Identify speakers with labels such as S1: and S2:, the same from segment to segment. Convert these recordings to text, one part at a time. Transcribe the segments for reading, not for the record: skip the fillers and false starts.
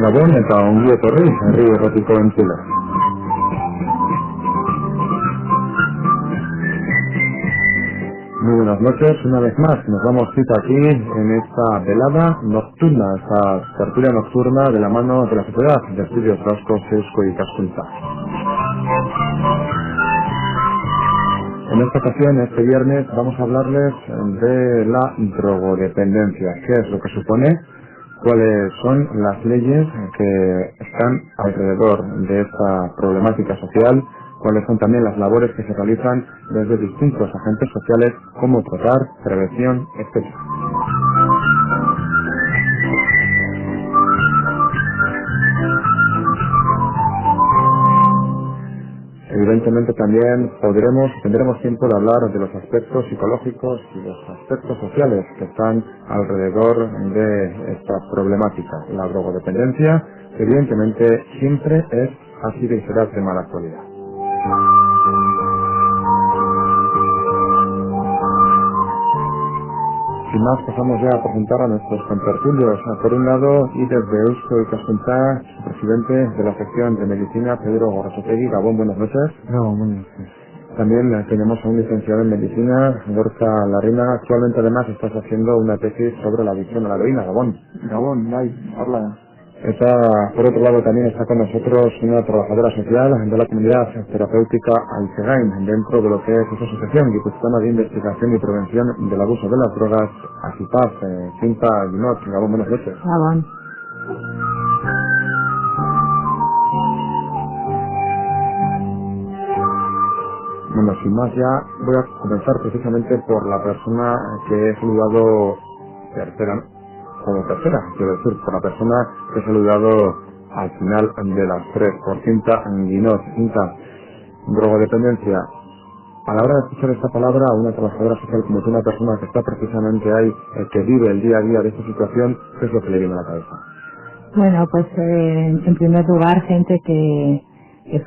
S1: Gabón eta ongi etorri herri errotiko entzule. Muy buenas noches, una vez más nos damos cita aquí en esta velada nocturna, esta tertulia nocturna de la mano de la Sociedad de Estudios Vascos Eusko Ikaskuntza. En esta ocasión, este viernes, vamos a hablarles de la drogodependencia. ¿Qué es lo que supone? ¿Cuáles son las leyes que están alrededor de esta problemática social? ¿Cuáles son también las labores que se realizan desde distintos agentes sociales, como tratar, prevención, etcétera? Evidentemente también tendremos tiempo de hablar de los aspectos psicológicos y los aspectos sociales que están alrededor de esta problemática. La drogodependencia, evidentemente, siempre ha sido y será tema de la actualidad. Sin más, pasamos ya a presentar a nuestros contertulios. Por un lado, y desde Eusko Ikaskuntza, su presidente de la sección de Medicina, Pedro Gorrotxategi. Gabón, buenas noches.
S2: No, buenas noches.
S1: También tenemos a un licenciado en Medicina, Gorka Larrina. Actualmente, además, estás haciendo una tesis sobre la adicción a la heroína. Gabón.
S2: Gabón, habla.
S1: Por otro lado, también está con nosotros una trabajadora social de la comunidad terapéutica Aizegain, dentro de lo que es esa asociación guipuzcoana de investigación y prevención del abuso de las drogas, ASIPAF, Cinta Guinot. Gabón, buenas noches.
S3: Gabón.
S1: Bueno, sin más, ya voy a comenzar precisamente por la persona que he saludado tercera, quiero decir, por la persona que he saludado al final de las tres, por Cinta Guinot. Cinta, drogodependencia. A la hora de escuchar esta palabra, a una trabajadora social como tú, una persona que está precisamente ahí, que vive el día a día de esta situación, ¿qué es lo que le viene a la cabeza?
S3: Bueno, pues en primer lugar, gente que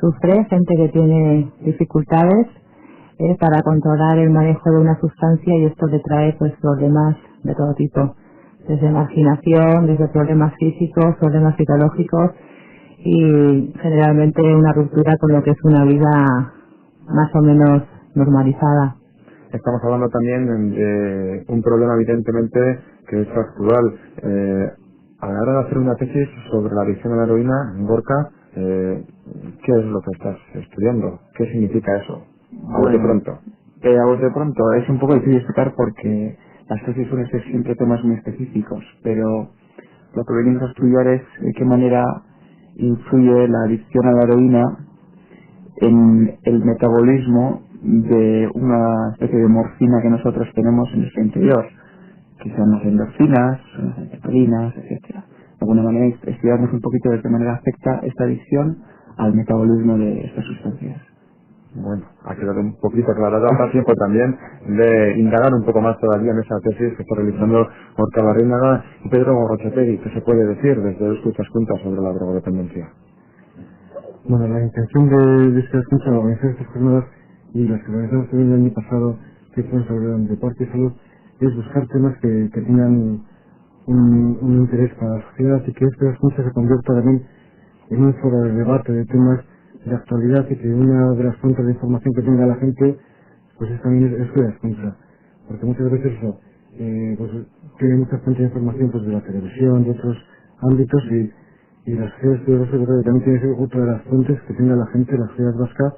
S3: sufre, gente que tiene dificultades para controlar el manejo de una sustancia, y esto le trae pues problemas de todo tipo, desde marginación, desde problemas físicos, problemas psicológicos y generalmente una ruptura con lo que es una vida más o menos normalizada.
S1: Estamos hablando también de un problema evidentemente que es actual. A la hora de hacer una tesis sobre la adicción a la heroína, Gorka, ¿qué es lo que estás estudiando? ¿Qué significa eso? A bote pronto.
S2: A bote pronto es un poco difícil explicar porque las tesis suelen ser siempre temas muy específicos, pero lo que venimos a estudiar es de qué manera influye la adicción a la heroína en el metabolismo de una especie de morfina que nosotros tenemos en nuestro interior, que son las endorfinas, las anfetaminas, etcétera. De alguna manera estudiamos un poquito de qué manera afecta esta adicción al metabolismo de estas sustancias.
S1: Bueno, ha quedado un poquito aclarado. Habrá tiempo también de indagar un poco más todavía en esa tesis que está realizando Gorka Larrina y Pedro Gorrotxategi. ¿Qué se puede decir desde Eusko Ikaskuntza sobre la drogodependencia?
S4: Bueno, la intención de esta escucha, de organizar estas jornadas y las que organizamos también el año pasado, que son sobre el deporte y salud, es buscar temas que tengan un interés para la sociedad y que esta escucha se convierta también en un foro de debate de temas de actualidad y que una de las fuentes de información que tenga la gente pues es también es la escucha, porque muchas veces eso pues tiene muchas fuentes de información pues de la televisión, de otros ámbitos y las sociedades también tiene que ser otra de las fuentes que tenga la gente, la sociedad vasca,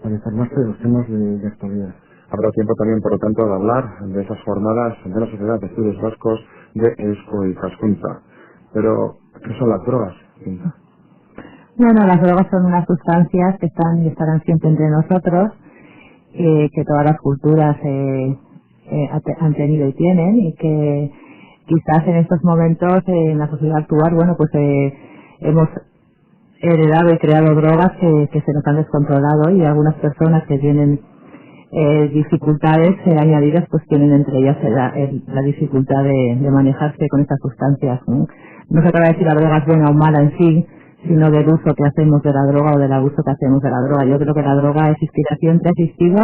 S4: para informarse de los temas de actualidad.
S1: Habrá tiempo también, por lo tanto, de hablar de esas jornadas de la Sociedad de Estudios Vascos de Eusko Ikaskuntza. Pero, ¿qué son las drogas, Cinta?
S3: Bueno, las drogas son unas sustancias que están y estarán siempre entre nosotros, que todas las culturas han tenido y tienen, y que quizás en estos momentos en la sociedad actual, bueno, pues hemos heredado y creado drogas que se nos han descontrolado, y algunas personas que tienen dificultades añadidas pues tienen entre ellas la dificultad de manejarse con estas sustancias, ¿no? No se trata de decir la droga es buena o mala en sí, sino del uso que hacemos de la droga o del abuso que hacemos de la droga. Yo creo que la droga ha existido siempre, ha existido,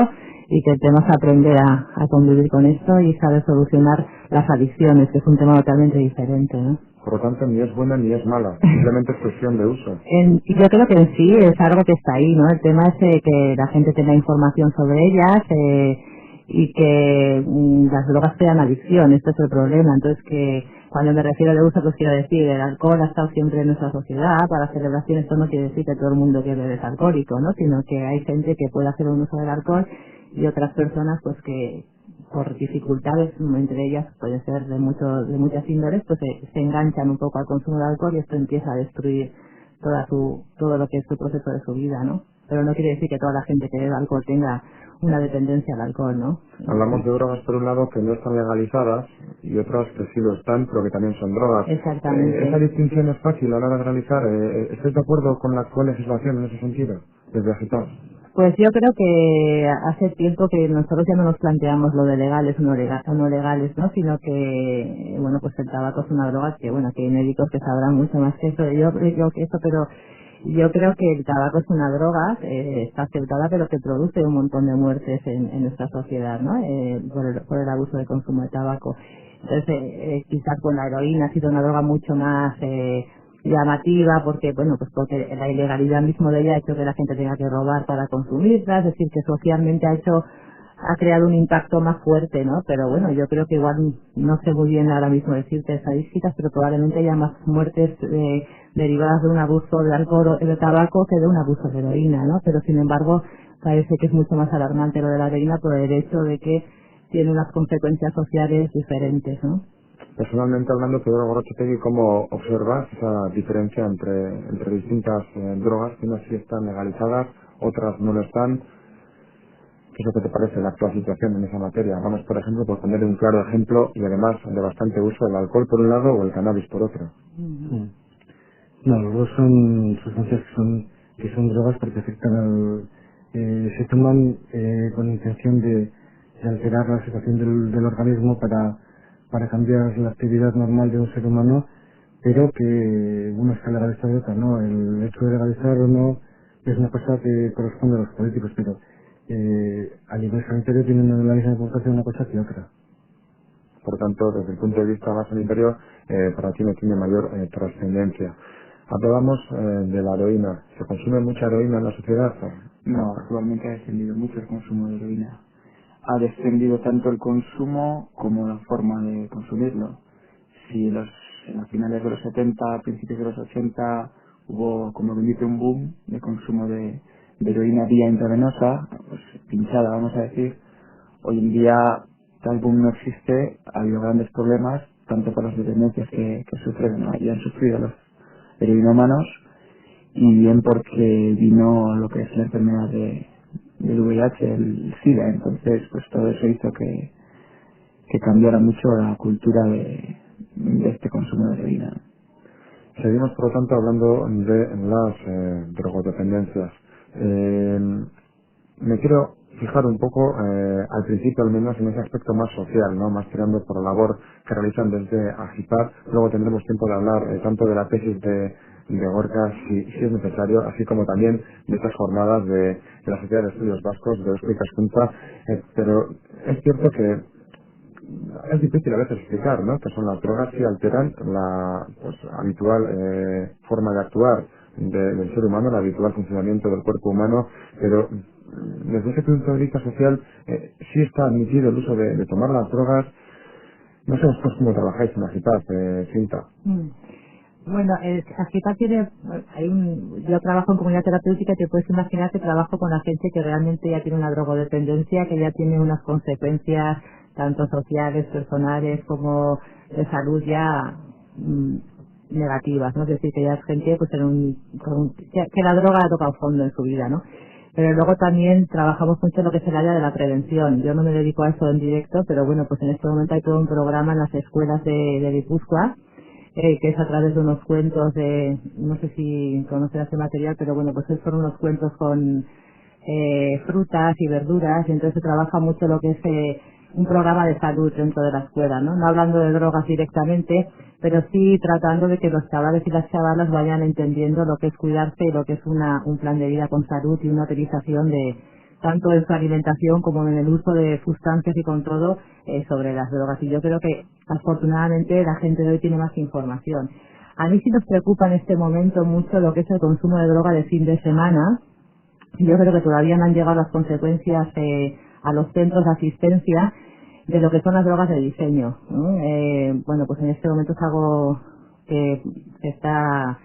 S3: y que tenemos que aprender a convivir con esto y saber solucionar las adicciones, que es un tema totalmente diferente, ¿no?
S1: Por lo tanto, ni es buena ni es mala, simplemente es cuestión de uso.
S3: Yo creo que en sí es algo que está ahí, ¿no? El tema es que la gente tenga información sobre ellas y que las drogas sean adicción, este es el problema. Entonces, que cuando me refiero de uso, pues quiero decir, el alcohol ha estado siempre en nuestra sociedad, para celebraciones. Esto no quiere decir que todo el mundo que bebe es alcohólico, ¿no? Sino que hay gente que puede hacer un uso del alcohol y otras personas pues que por dificultades, entre ellas puede ser de muchas índoles, pues se enganchan un poco al consumo de alcohol y esto empieza a destruir todo lo que es su proceso de su vida, ¿no? Pero no quiere decir que toda la gente que bebe alcohol tenga una dependencia al alcohol, ¿no?
S1: Hablamos de drogas, por un lado, que no están legalizadas y otras que sí lo están, pero que también son drogas.
S3: Exactamente.
S1: ¿Esa distinción es fácil a la hora de realizar? ¿Estáis de acuerdo con la actual legislación en ese sentido, desde Agitar?
S3: Pues yo creo que hace tiempo que nosotros ya no nos planteamos lo de legales o no legales, ¿no? Sino que, bueno, pues el tabaco es una droga que, bueno, que hay médicos que sabrán mucho más que eso, pero yo creo que el tabaco es una droga, está aceptada, pero que produce un montón de muertes en nuestra sociedad, ¿no? Por el abuso de consumo de tabaco. Entonces, quizás con la heroína ha sido una droga mucho más llamativa, porque porque la ilegalidad mismo de ella ha hecho que la gente tenga que robar para consumirla, es decir, que socialmente ha creado un impacto más fuerte, ¿no? Pero bueno, yo creo que igual no sé muy bien ahora mismo decirte estadísticas, pero probablemente haya más muertes derivadas de un abuso de alcohol o de tabaco que de un abuso de heroína, ¿no? Pero sin embargo, parece que es mucho más alarmante lo de la heroína por el hecho de que tiene unas consecuencias sociales diferentes, ¿no?
S1: Personalmente hablando, Teodoro Gorrotxategi, ¿cómo observas esa diferencia entre distintas drogas, que unas sí están legalizadas, otras no lo están? ¿Qué es lo que te parece la actual situación en esa materia? Vamos, por ejemplo, por poner un claro ejemplo y además de bastante uso, el alcohol por un lado o el cannabis por otro.
S4: No, los dos son sustancias que son drogas porque afectan se toman con intención de alterar la situación del organismo para cambiar la actividad normal de un ser humano, pero que uno está legalizado y otra no. El hecho de legalizar o no es una cosa que corresponde a los políticos, pero a nivel sanitario tienen la misma importancia una cosa que otra.
S1: Por tanto, desde el punto de vista más sanitario, para ti no tiene mayor trascendencia. Hablábamos de la heroína. ¿Se consume mucha heroína en la sociedad?
S2: No, actualmente ha descendido mucho el consumo de heroína. Ha descendido tanto el consumo como la forma de consumirlo. Si en las finales de los 70, a principios de los 80, hubo, como bien dice, un boom de consumo de heroína vía intravenosa, pues pinchada, vamos a decir. Hoy en día tal boom no existe, ha habido grandes problemas, tanto para las dependencias que sufren, ¿no? Y han sufrido los heroinómanos, y bien porque vino lo que es la enfermedad del VIH, el SIDA. Entonces, pues todo eso hizo que cambiara mucho la cultura de este consumo de heroína.
S1: Seguimos, por lo tanto, hablando de las drogodependencias. Me quiero fijar un poco, al principio al menos, en ese aspecto más social, ¿no? Más tirando por la labor que realizan desde Agipar. Luego tendremos tiempo de hablar tanto de la tesis de Gorka, si es necesario, así como también de estas jornadas de la Sociedad de Estudios Vascos, de Eusko Ikaskuntza, pero es cierto que es difícil a veces explicar, ¿no? Que son las drogas que alteran la habitual forma de actuar del ser humano, el habitual funcionamiento del cuerpo humano, pero desde ese punto de vista social sí está admitido el uso de tomar las drogas. No sé vosotros cómo trabajáis en Agipar, Cinta.
S3: Bueno, Agipar tiene, yo trabajo en comunidad terapéutica y te puedes imaginar que trabajo con la gente que realmente ya tiene una drogodependencia, que ya tiene unas consecuencias tanto sociales, personales, como de salud ya negativas, ¿no? Es decir, que ya es gente pues que la droga ha tocado fondo en su vida, ¿no? Pero luego también trabajamos mucho en lo que es el área de la prevención. Yo no me dedico a eso en directo, pero bueno, pues en este momento hay todo un programa en las escuelas de Guipúzcoa, que es a través de unos cuentos no sé si conocerás ese material, pero bueno, pues son unos cuentos con frutas y verduras, y entonces se trabaja mucho lo que es un programa de salud dentro de la escuela, ¿no? No hablando de drogas directamente, pero sí tratando de que los chavales y las chavalas vayan entendiendo lo que es cuidarse y lo que es un plan de vida con salud y una utilización de tanto en su alimentación como en el uso de sustancias y con todo sobre las drogas. Y yo creo que afortunadamente la gente de hoy tiene más información. A mí sí nos preocupa en este momento mucho lo que es el consumo de droga de fin de semana. Yo creo que todavía no han llegado las consecuencias a los centros de asistencia de lo que son las drogas de diseño, ¿no? Bueno, pues en este momento es algo que se está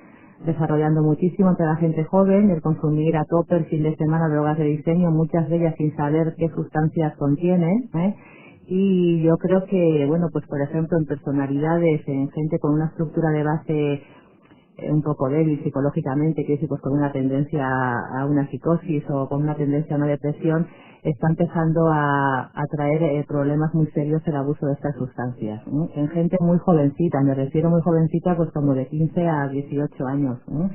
S3: desarrollando muchísimo entre la gente joven, el consumir a tope el fin de semana drogas de diseño, muchas de ellas sin saber qué sustancias contienen, y yo creo que, bueno, pues por ejemplo en personalidades, en gente con una estructura de base un poco débil psicológicamente, que es pues con una tendencia a una psicosis o con una tendencia a una depresión, está empezando a traer problemas muy serios el abuso de estas sustancias, ¿no? En gente muy jovencita, me refiero muy jovencita, pues como de 15 a 18 años, ¿no?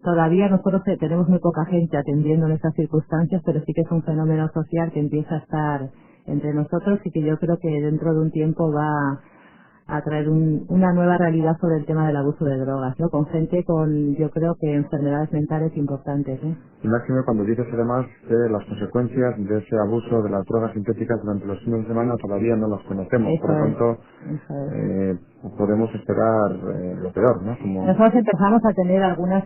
S3: Todavía nosotros tenemos muy poca gente atendiendo en estas circunstancias, pero sí que es un fenómeno social que empieza a estar entre nosotros y que yo creo que dentro de un tiempo va a traer una nueva realidad sobre el tema del abuso de drogas, ¿no? Con gente con, yo creo que enfermedades mentales importantes, ¿eh?
S1: Y máximo cuando dices además que las consecuencias de ese abuso de las drogas sintéticas durante los fines de semana todavía no las conocemos, por lo tanto podemos esperar lo peor, ¿no? Como...
S3: Nosotros empezamos a tener algunas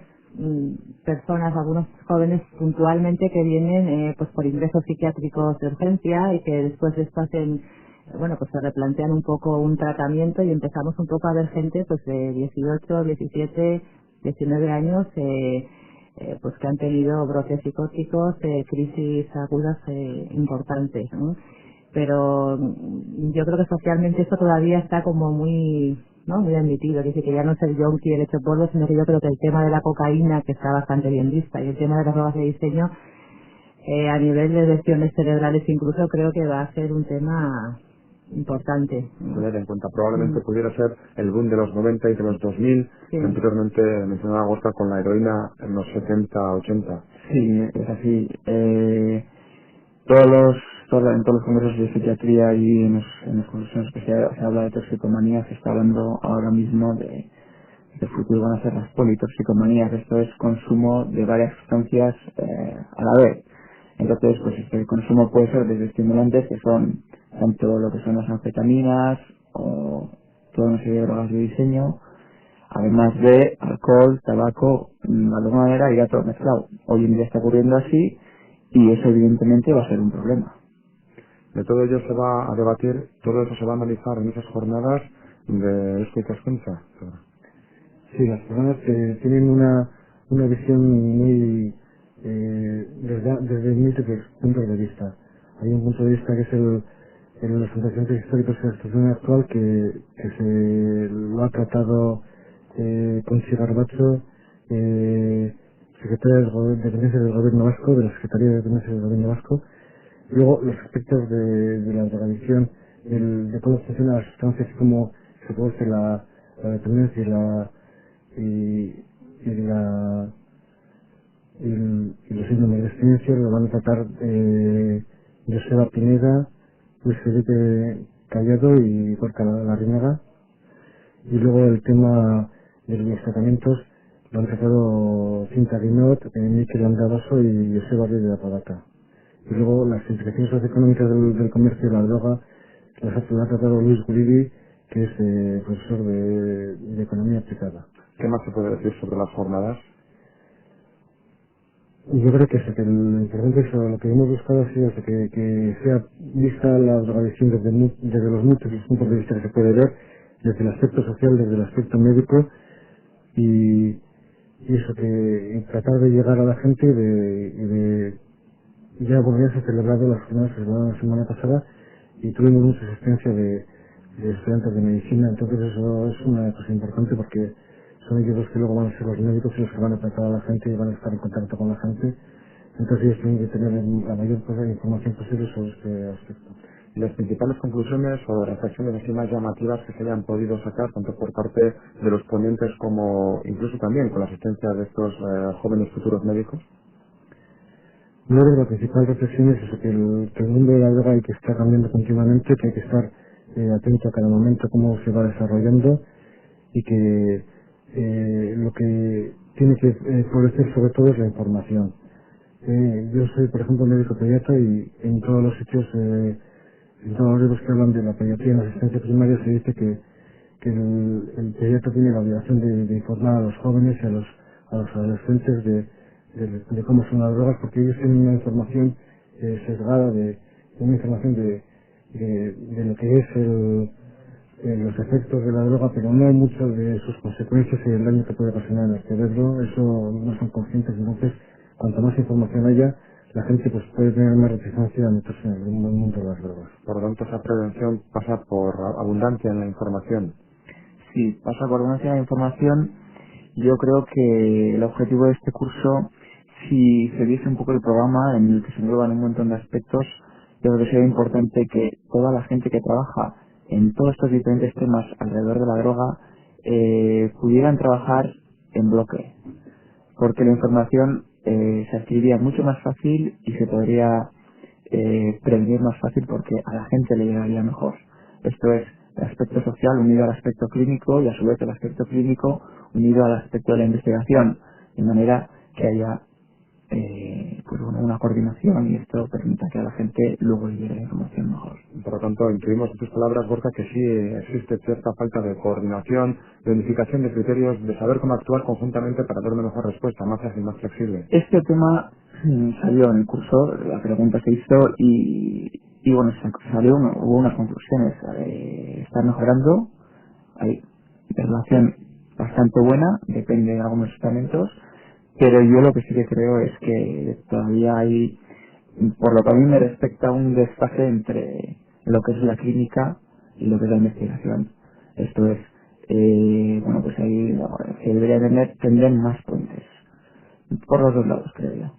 S3: personas, algunos jóvenes puntualmente que vienen pues por ingresos psiquiátricos de urgencia y que después de esto hacen, bueno, pues se replantean un poco un tratamiento y empezamos un poco a ver gente pues de 18, 17, 19 años pues que han tenido brotes psicóticos, crisis agudas importantes, ¿no? Pero yo creo que socialmente esto todavía está como muy, ¿no? Muy admitido, que dice que ya no es el yonki el hecho polvo, sino que yo creo que el tema de la cocaína, que está bastante bien vista, y el tema de las drogas de diseño, a nivel de lesiones cerebrales incluso, creo que va a ser un tema importante, ¿no?
S1: Tener en cuenta, probablemente pudiera ser el boom de los 90 y de los 2000,
S3: sí.
S1: Que anteriormente mencionaba Gorka con la heroína en los 70, 80.
S2: Sí, es así. En todos los congresos de psiquiatría y en los congresos que se habla de toxicomanía, se está hablando ahora mismo de el futuro van a ser las politoxicomanías. Esto es consumo de varias sustancias a la vez. Entonces, pues este consumo puede ser desde estimulantes, que son tanto lo que son las anfetaminas o toda una serie de drogas de diseño, además de alcohol, tabaco, de alguna manera irá todo mezclado. Hoy en día está ocurriendo así y eso evidentemente va a ser un problema.
S1: De todo ello se va a debatir, todo eso se va a analizar en esas jornadas de Escucha.
S4: Sí, las personas tienen una visión muy desde múltiples puntos de vista. Hay un punto de vista que es el los antecedentes históricos de la situación actual que se lo ha tratado Conchi Garbacho, secretaria de Dependencia del Gobierno Vasco, de la Secretaría de Dependencia del Gobierno Vasco. Luego los aspectos de la drogadicción, de cómo funcionan las sustancias y cómo se produce la dependencia y los síndromes de abstinencia lo van a tratar Joseba Pineda, Luis Felipe Callado y Gorka Larrinaga. Y luego el tema de los tratamientos lo han tratado Cinta Guinot, Miquel Andabaso y Joseba Ruiz de la Pavata. Y luego las implicaciones socioeconómicas del comercio de la droga las ha tratado Luis Guridi, que es profesor de Economía Aplicada.
S1: ¿Qué más se puede decir sobre las jornadas?
S4: Yo creo que lo importante es lo que hemos buscado ha sido que sea vista la drogadicción desde los múltiples puntos de vista que se puede ver, desde el aspecto social, desde el aspecto médico y eso, que tratar de llegar a la gente ya se ha celebrado las jornadas que se celebraron la semana pasada y tuvimos mucha asistencia de estudiantes de medicina, entonces eso es una cosa importante porque son ellos los que luego van a ser los médicos y los que van a tratar a la gente y van a estar en contacto con la gente, entonces ellos tienen que tener la mayor información posible sobre este aspecto.
S1: Y las principales conclusiones o reflexiones así más llamativas que se hayan podido sacar tanto por parte de los ponentes como incluso también con la asistencia de estos jóvenes futuros médicos.
S4: Yo creo que la principal reflexión es eso, que el mundo de la droga hay que estar cambiando continuamente, que hay que estar atento a cada momento cómo se va desarrollando y que lo que tiene que florecer sobre todo es la información. Yo soy, por ejemplo, médico pediatra y en todos los sitios, en todos los libros que hablan de la pediatría en la asistencia primaria se dice que el pediatra tiene la obligación de informar a los jóvenes y a los adolescentes de cómo son las drogas, porque ellos tienen una información sesgada, una información de lo que es los efectos de la droga, pero no mucho de sus consecuencias y el daño que puede ocasionar en el cerebro. Eso no son conscientes. Entonces, cuanto más información haya, la gente pues puede tener más reticencia a meterse en el mundo de las drogas.
S1: Por lo tanto, esa prevención pasa por abundancia en la información.
S2: Sí, pasa por una de información. Yo creo que el objetivo de este curso, si se viese un poco el programa en el que se engloban un montón de aspectos, yo creo que sería importante que toda la gente que trabaja en todos estos diferentes temas alrededor de la droga pudieran trabajar en bloque, porque la información se adquiriría mucho más fácil y se podría prevenir más fácil porque a la gente le llegaría mejor. Esto es el aspecto social unido al aspecto clínico y a su vez el aspecto clínico unido al aspecto de la investigación, de manera que haya pues bueno, una coordinación y esto permita que a la gente luego le llegue la información mejor.
S1: Por lo tanto, intuimos en tus palabras, Borja, que sí existe cierta falta de coordinación, de unificación de criterios, de saber cómo actuar conjuntamente para dar una mejor respuesta, más ágil, más flexible.
S2: Este tema salió en el curso, la pregunta se hizo y bueno, hubo unas conclusiones. Está mejorando, hay relación bastante buena, depende de algunos estamentos, pero yo lo que sí que creo es que todavía hay, por lo que a mí me respecta, un desfase entre lo que es la clínica y lo que es la investigación. Esto es, bueno, pues ahí se debería tender más puentes. Por los dos lados, creo yo.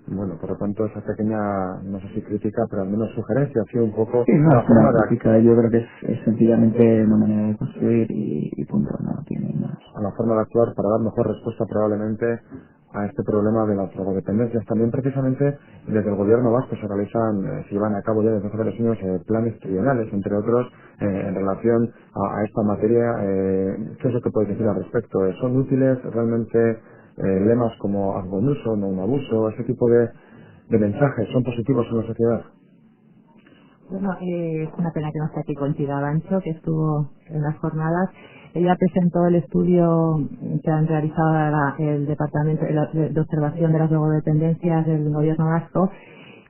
S1: Bueno, por lo tanto, esa pequeña, no sé si crítica, pero al menos sugerencia, ha sido un poco
S2: Sí, no,
S1: la
S2: es
S1: forma
S2: una
S1: de
S2: crítica, yo creo que es sencillamente una manera de construir y punto, no tiene más.
S1: a la forma de actuar para dar mejor respuesta probablemente a este problema de las drogodependencias. También precisamente desde el gobierno vasco se realizan, se llevan a cabo ya desde hace varios años planes trienales, entre otros, en relación a esta materia. ¿Qué es lo que podéis decir al respecto? ¿Son útiles realmente lemas como haz buen uso, no un abuso, ese tipo de mensajes son positivos en la sociedad?
S3: Bueno, es una pena que no esté aquí con Chira Bancho, que estuvo en las jornadas. Ella presentó el estudio que han realizado el Departamento de Observación de las Drogodependencias del Gobierno vasco.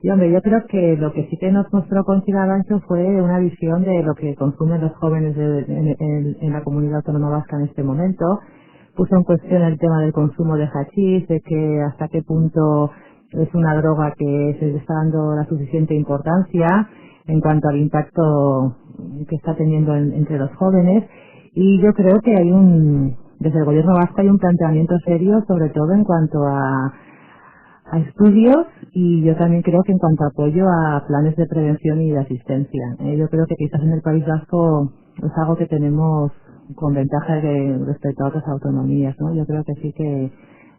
S3: Y hombre, yo creo que lo que sí que nos mostró con Chira Bancho fue una visión de lo que consumen los jóvenes en la comunidad autónoma vasca en este momento. Puso en cuestión el tema del consumo de hachís, de que hasta qué punto es una droga que se le está dando la suficiente importancia en cuanto al impacto que está teniendo entre los jóvenes. Y yo creo que desde el gobierno vasco hay un planteamiento serio, sobre todo en cuanto a estudios, y yo también creo que en cuanto a apoyo a planes de prevención y de asistencia. Yo creo que quizás en el País Vasco es algo que tenemos con ventaja respecto a otras autonomías, ¿no? Yo creo que sí que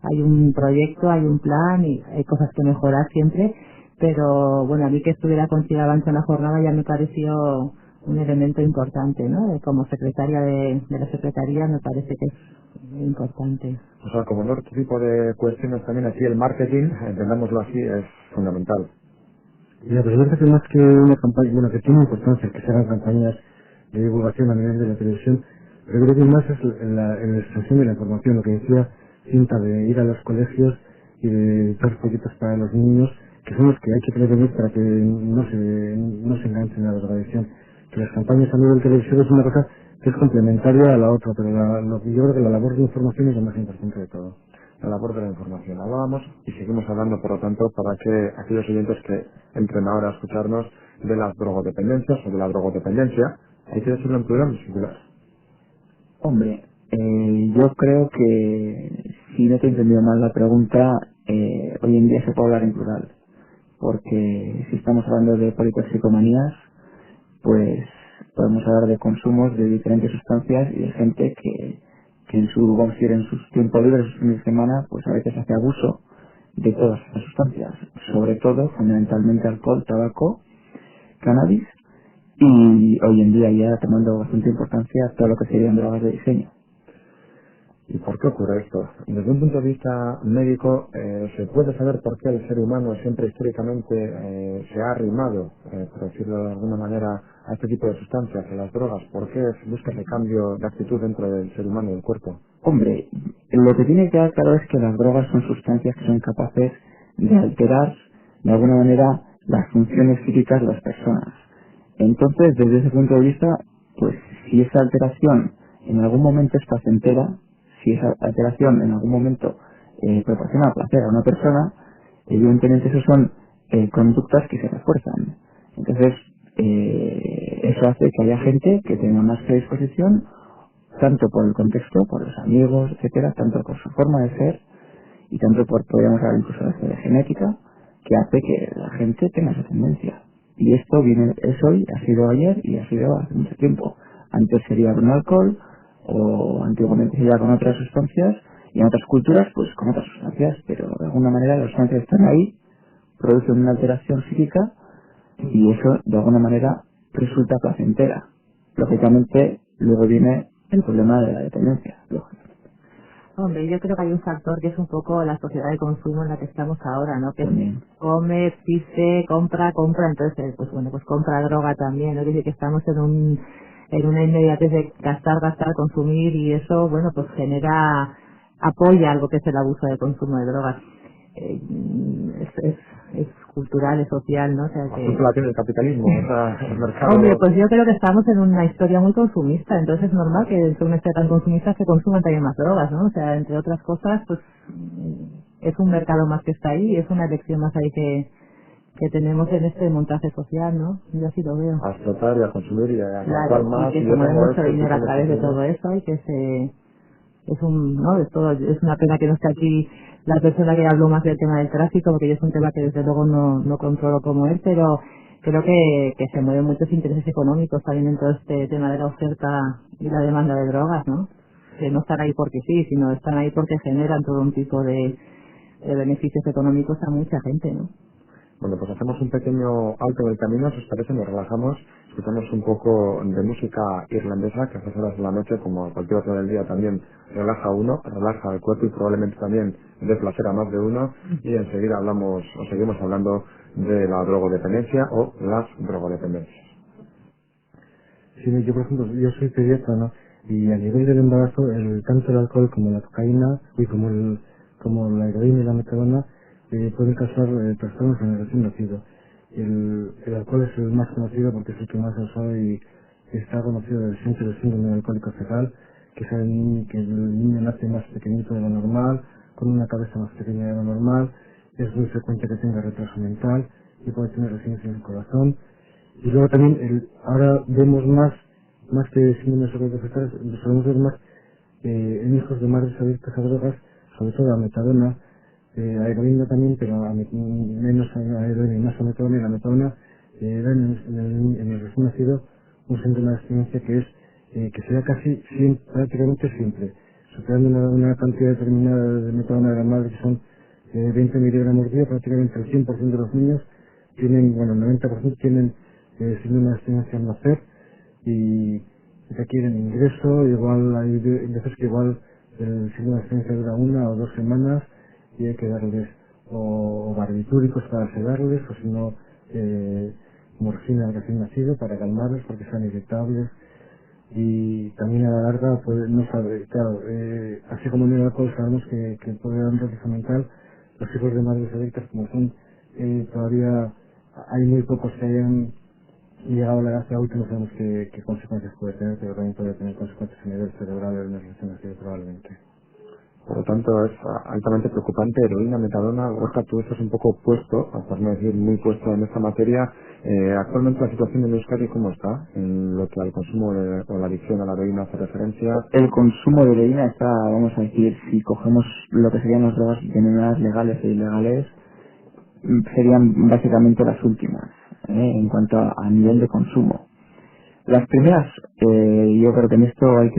S3: hay un proyecto, hay un plan y hay cosas que mejorar siempre, pero bueno, a mí que estuviera con Chira Bancho en la jornada ya me pareció un elemento importante, ¿no? Como secretaria de la Secretaría me parece que es muy importante.
S1: O sea, como en otro tipo de cuestiones también aquí el marketing, entendámoslo así, es fundamental.
S4: Y la verdad es que más que una campaña, bueno, que tiene importancia que se hagan campañas de divulgación a nivel de la televisión, pero creo que más es en la extensión de la información, lo que decía Cinta, de ir a los colegios y de dar folletos para los niños, que son los que hay que prevenir para que no se enganchen a la drogadicción. Que las campañas a nivel televisivo es una cosa que es complementaria a la otra, pero yo creo que la labor de información es lo más importante de todo.
S1: La labor de la información. Hablábamos y seguimos hablando, por lo tanto, para que aquellos oyentes que entren ahora a escucharnos de las drogodependencias o de la drogodependencia, hay que decirlo en plural y singular.
S2: Hombre, yo creo que, si no te he entendido mal la pregunta, hoy en día se puede hablar en plural, porque si estamos hablando de politoxicomanías, pues podemos hablar de consumos de diferentes sustancias y de gente que en su, vamos a decir, en sus tiempos libres, sus fines de semana, pues a veces hace abuso de todas las sustancias, sobre todo, fundamentalmente alcohol, tabaco, cannabis y hoy en día ya tomando bastante importancia todo lo que serían drogas de diseño.
S1: ¿Y por qué ocurre esto? Desde un punto de vista médico, ¿se puede saber por qué el ser humano siempre históricamente se ha arrimado, por decirlo de alguna manera, a este tipo de sustancias, a las drogas? ¿Por qué se busca ese cambio de actitud dentro del ser humano y del cuerpo?
S2: Hombre, lo que tiene que quedar claro es que las drogas son sustancias que son capaces de alterar de alguna manera las funciones psíquicas de las personas. Entonces, desde ese punto de vista, pues si esa alteración en algún momento es placentera, si esa alteración en algún momento proporciona placer a una persona, evidentemente eso son conductas que se refuerzan. Entonces, eso hace que haya gente que tenga más predisposición, tanto por el contexto, por los amigos, etcétera, tanto por su forma de ser y tanto por, podríamos hablar incluso de genética, que hace que la gente tenga esa tendencia. Y esto es hoy, ha sido ayer y ha sido hace mucho tiempo. Antes sería con alcohol, o antiguamente sería con otras sustancias, y en otras culturas pues con otras sustancias, pero de alguna manera las sustancias están ahí, producen una alteración psíquica y eso de alguna manera resulta placentera. Lógicamente luego viene el problema de la dependencia, lógicamente.
S3: Hombre, yo creo que hay un factor que es un poco la sociedad de consumo en la que estamos ahora, ¿no? Que
S2: También.
S3: come, pise, compra, entonces, pues bueno, pues compra droga también, ¿no? Dice que estamos en una inmediatez de gastar, consumir, y eso, bueno, pues apoya algo que es el abuso de consumo de drogas. Es cultural, es social, ¿no? O sea
S1: La
S3: que...
S1: culpa la tiene el capitalismo, o sea, el mercado...
S3: Hombre, pues yo creo que estamos en una historia muy consumista, entonces es normal que dentro de una historia tan consumista se consuman también más drogas, ¿no? O sea, entre otras cosas, pues es un mercado más que está ahí, es una elección más ahí que tenemos en este montaje social, ¿no? Yo así lo veo.
S1: A explotar y a consumir y a
S3: Claro,
S1: cual
S3: y
S1: más,
S3: que
S1: y
S3: se
S1: yo
S3: mueve
S1: tengo
S3: mucho
S1: esto, y tú
S3: dinero a
S1: tienes
S3: través de
S1: esto, ¿no?
S3: todo eso, y que ¿no? Es una pena que no esté aquí la persona que habló más del tema del tráfico, porque yo es un tema que desde luego no controlo como él, pero creo que se mueven muchos intereses económicos también en todo este tema de la oferta y la demanda de drogas, ¿no? Que no están ahí porque sí, sino están ahí porque generan todo un tipo de beneficios económicos a mucha gente, ¿no?
S1: Bueno, pues hacemos un pequeño alto en el camino, si os parece, nos relajamos, escuchamos un poco de música irlandesa, que a estas horas de la noche, como a cualquier otra del día, también relaja a uno, relaja el cuerpo y probablemente también dé placer a más de uno, y enseguida seguimos hablando de la drogodependencia o las drogodependencias.
S4: Sí, yo por ejemplo, yo soy pediatra, ¿no? Y a nivel del embarazo, tanto el alcohol como la cocaína y como la heroína y la metadona pueden causar trastornos en el recién nacido. El alcohol es el más conocido porque es el que más se usado y está conocido del síndrome alcohólico fetal, que es que el niño nace más pequeñito de lo normal, con una cabeza más pequeña de lo normal, es muy frecuente que tenga retraso mental y puede tener resistencia en el corazón. Y luego también, ahora vemos más que síndrome alcohólico fetal, solemos ver más en hijos de madres adictas a drogas, sobre todo a metadona, a heroína también, pero menos a heroína y más a metadona. Y la metadona da en el recién nacido un síndrome de abstinencia que es que se da casi prácticamente siempre, superando una cantidad determinada de metadona de la madre, que son 20 miligramos día. Prácticamente el 100% de los niños tienen, bueno, el 90% tienen síndrome de abstinencia al nacer y requieren ingreso. Igual hay veces que igual el síndrome de abstinencia dura 1 o 2 semanas y hay que darles o barbitúricos para sedarles, o si no morfina al recién nacido para calmarles porque sean inyectables. Y también a la larga no sabe, claro, así como en el alcohol sabemos que puede dar un retraso mental, los hijos de madres adictas, como son todavía hay muy pocos que hayan llegado a la edad adulta, no sabemos qué consecuencias puede tener, pero también puede tener consecuencias a nivel cerebral en el recién nacido probablemente.
S1: Por lo tanto, es altamente preocupante. Heroína, metadona, Gorka, tú estás un poco puesto, por no decir muy puesto en esta materia. Actualmente la situación en Euskadi, ¿cómo está? En lo que al consumo o la adicción a la heroína hace referencia.
S2: El consumo de heroína está, vamos a decir, si cogemos lo que serían las drogas denominadas legales e ilegales, serían básicamente las últimas, en cuanto a nivel de consumo. Las primeras, yo creo que en esto hay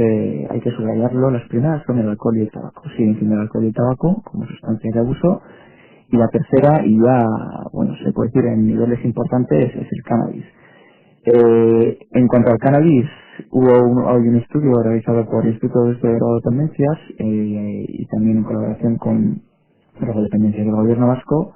S2: que subrayarlo, las primeras son el alcohol y el tabaco. Siguen siendo el alcohol y el tabaco como sustancias de abuso, Y la tercera, y ya, bueno, se puede decir en niveles importantes, es el cannabis. En cuanto al cannabis, hay un estudio realizado por institutos de drogodependencias y también en colaboración con drogodependencias del gobierno vasco,